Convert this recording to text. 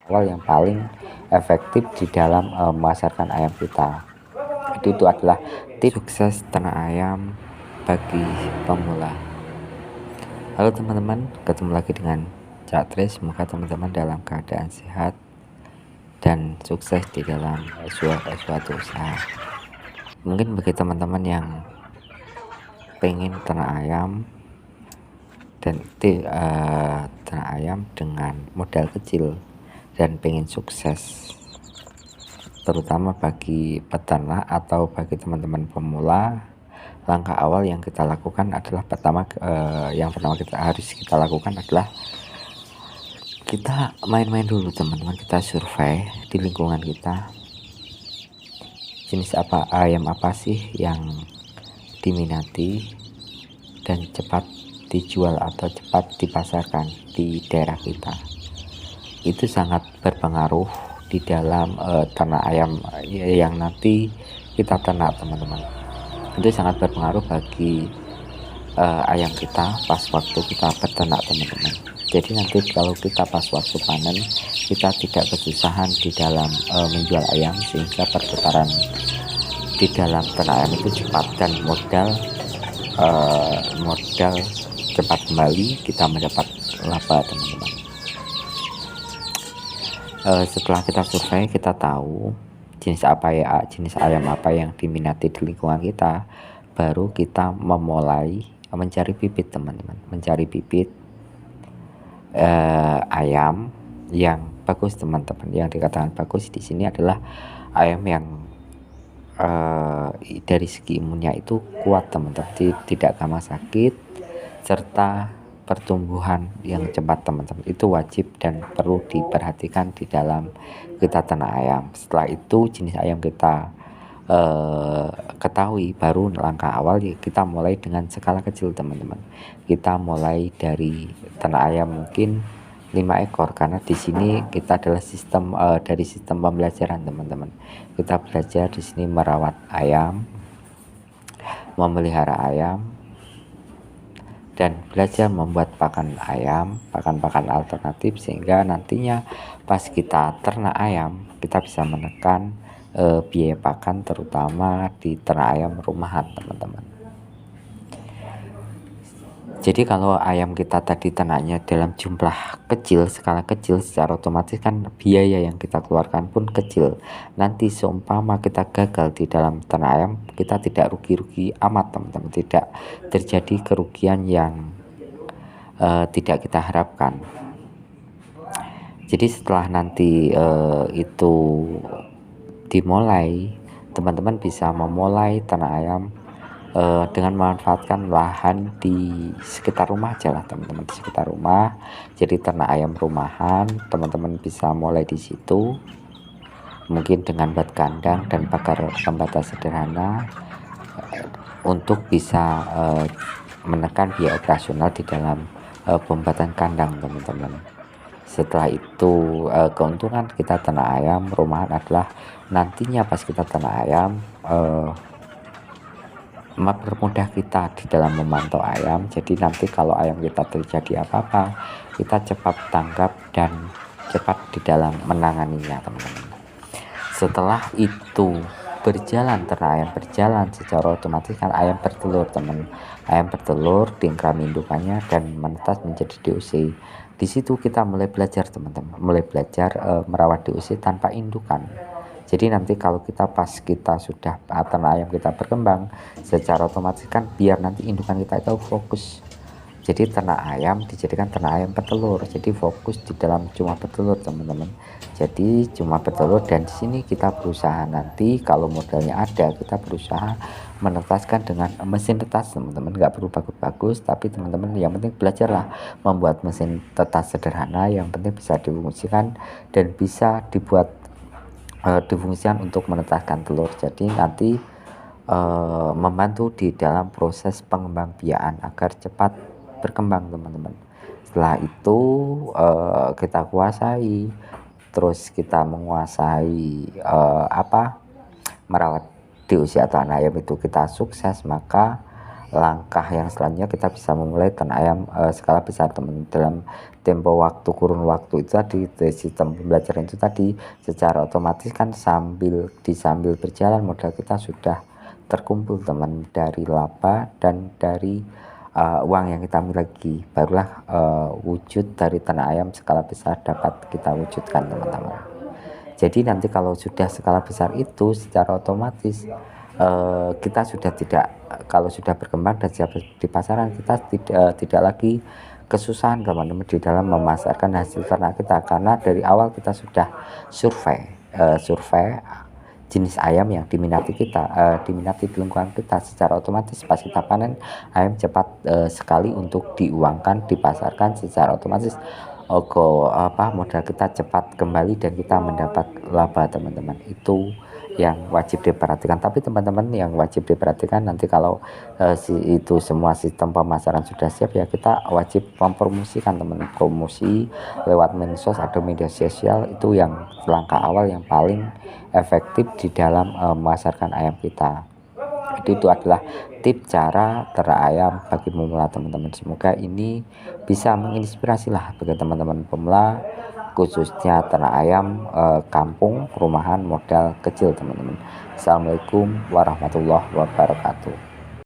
awal yang paling efektif di dalam memasarkan ayam kita. Itu adalah tips sukses ternak ayam bagi pemula. Halo teman-teman, ketemu lagi dengan Cak Tris. Semoga teman-teman dalam keadaan sehat dan sukses di dalam suatu usaha. Mungkin bagi teman-teman yang pengen ternak ayam dan ternak ayam dengan modal kecil dan pengen sukses, terutama bagi peternak atau bagi teman-teman pemula, langkah awal yang kita lakukan adalah yang pertama harus kita lakukan adalah kita main-main dulu teman-teman. Kita survei di lingkungan kita, jenis ayam apa sih yang diminati dan cepat dijual atau cepat dipasarkan di daerah kita. Itu sangat berpengaruh di dalam ternak ayam yang nanti kita ternak teman-teman. Itu sangat berpengaruh bagi ayam kita pas waktu kita beternak teman-teman. Jadi nanti kalau kita pas waktu panen, kita tidak kesusahan di dalam menjual ayam, sehingga perputaran di dalam ternak ayam itu cepat dan modal cepat kembali, kita mendapat laba teman-teman. Setelah kita survei, kita tahu jenis ayam apa yang diminati di lingkungan kita, baru kita memulai mencari bibit teman-teman, mencari bibit ayam yang bagus teman-teman. Yang dikatakan bagus di sini adalah ayam yang dari segi imunnya itu kuat teman-teman, tidak gampang sakit, serta pertumbuhan yang cepat teman-teman. Itu wajib dan perlu diperhatikan di dalam kita ternak ayam. Setelah itu jenis ayam kita ketahui, baru langkah awal kita mulai dengan skala kecil teman-teman. Kita mulai dari ternak ayam mungkin 5 ekor, karena di sini kita adalah dari sistem pembelajaran teman-teman. Kita belajar di sini merawat ayam, memelihara ayam, dan belajar membuat pakan ayam, pakan alternatif, sehingga nantinya pas kita ternak ayam kita bisa menekan biaya pakan, terutama di ternak ayam rumahan teman-teman. Jadi kalau ayam kita tadi ternaknya dalam jumlah kecil, skala kecil, secara otomatis kan biaya yang kita keluarkan pun kecil. Nanti seumpama kita gagal di dalam ternak ayam, kita tidak rugi-rugi amat teman-teman, tidak terjadi kerugian yang tidak kita harapkan. Jadi setelah nanti itu dimulai, teman-teman bisa memulai ternak ayam dengan memanfaatkan lahan di sekitar rumah aja lah teman-teman, di sekitar rumah. Jadi ternak ayam rumahan, teman-teman bisa mulai di situ, mungkin dengan buat kandang dan pagar pembatas sederhana untuk bisa menekan biaya operasional di dalam pembuatan kandang teman-teman. Setelah itu keuntungan kita ternak ayam rumahan adalah nantinya pas kita ternak ayam mempermudah kita di dalam memantau ayam. Jadi nanti kalau ayam kita terjadi apa-apa, kita cepat tanggap dan cepat di dalam menanganinya teman-teman. Setelah itu ternak ayam berjalan, secara otomatis kan ayam bertelur teman. Ayam bertelur, diingkram indukannya dan menetas menjadi DOC. Di situ kita mulai belajar teman-teman, merawat DOC tanpa indukan. Jadi nanti kalau pas kita sudah ternak ayam kita berkembang, secara otomatis kan biar nanti indukan kita itu fokus. Jadi ternak ayam dijadikan ternak ayam petelur. Jadi fokus di dalam cuma petelur teman-teman. Jadi cuma petelur, dan di sini kita berusaha nanti kalau modalnya ada, kita berusaha menetaskan dengan mesin tetas teman-teman. Nggak perlu bagus-bagus, tapi teman-teman yang penting belajarlah membuat mesin tetas sederhana, yang penting bisa difungsikan dan bisa difungsikan untuk menetaskan telur. Jadi nanti membantu di dalam proses pengembangbiakan agar cepat berkembang teman-teman. Setelah itu kita kuasai, terus kita menguasai merawat DOC atau anak ayam itu kita sukses, maka langkah yang selanjutnya kita bisa memulai ternak ayam skala besar teman, dalam tempo waktu kurun waktu itu tadi. Di sistem pembelajaran itu tadi secara otomatis kan sambil berjalan modal kita sudah terkumpul teman, dari laba dan dari uang yang kita miliki, barulah wujud dari ternak ayam skala besar dapat kita wujudkan teman-teman. Jadi nanti kalau sudah skala besar itu secara otomatis kita sudah tidak, kalau sudah berkembang dan siap di pasaran, kita tidak lagi kesusahan teman-teman di dalam memasarkan hasil ternak kita, karena dari awal kita sudah survei jenis ayam yang diminati di lingkungan kita. Secara otomatis pas kita panen ayam cepat sekali untuk diuangkan, dipasarkan. Secara otomatis modal kita cepat kembali dan kita mendapat laba teman-teman. Itu yang wajib diperhatikan. Tapi teman-teman yang wajib diperhatikan nanti kalau itu semua sistem pemasaran sudah siap, ya kita wajib mempromosikan teman, promosi lewat medsos atau media sosial. Itu yang langkah awal yang paling efektif di dalam memasarkan ayam kita. Itu adalah tip cara ternak ayam bagi pemula teman-teman. Semoga ini bisa menginspirasi lah bagi teman-teman pemula, khususnya ternak ayam kampung, rumahan, modal kecil teman-teman. Assalamualaikum warahmatullahi wabarakatuh.